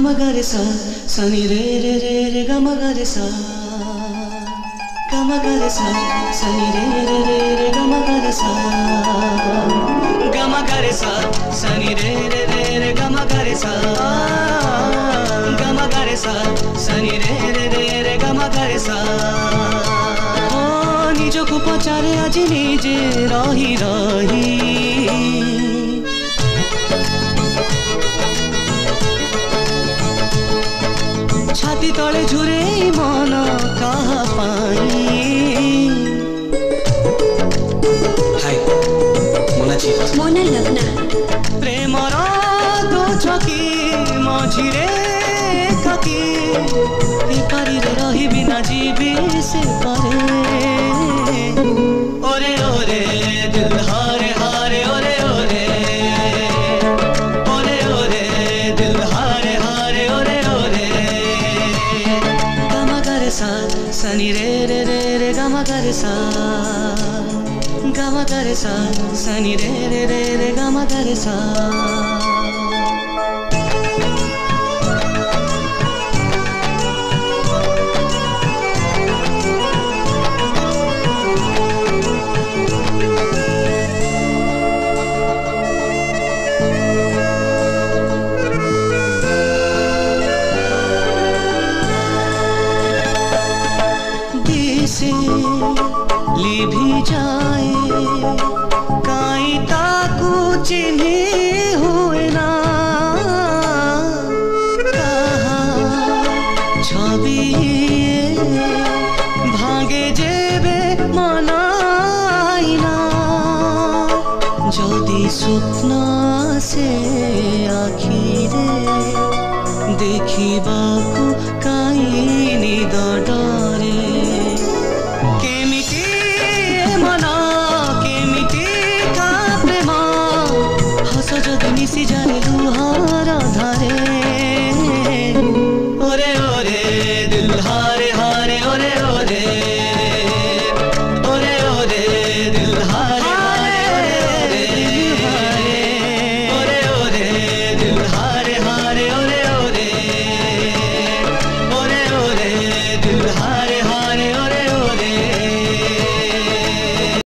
gama gare sa sani re re re re gama gare sa sani re re re re gama gare sa sani re re re re gama gare sa sani re re re re gama gare sa নিজକୁ ପଚାରେ ଆଜି ନିଜେ ରହି ରହି छाती तले झुरे मन कहा पाई हाय मोनाची मोना लगना प्रेम दो छकी मझिरे ककी पारी रे रही बिना जीवी से परे ओरे ओरे दिल हारे हारे ओरे ओरे ओरे ओरे दिल हारे हारे ओरे ओरे gama gare sa sani re re re re gama gare sa sani re re re re gama gare sa लिभि जाए काई ताकू चिन्ही हुए ना कहा छवि भागे जेबे मनाइना जदि स्वप्न से आखिरे देखिबाकू काई निद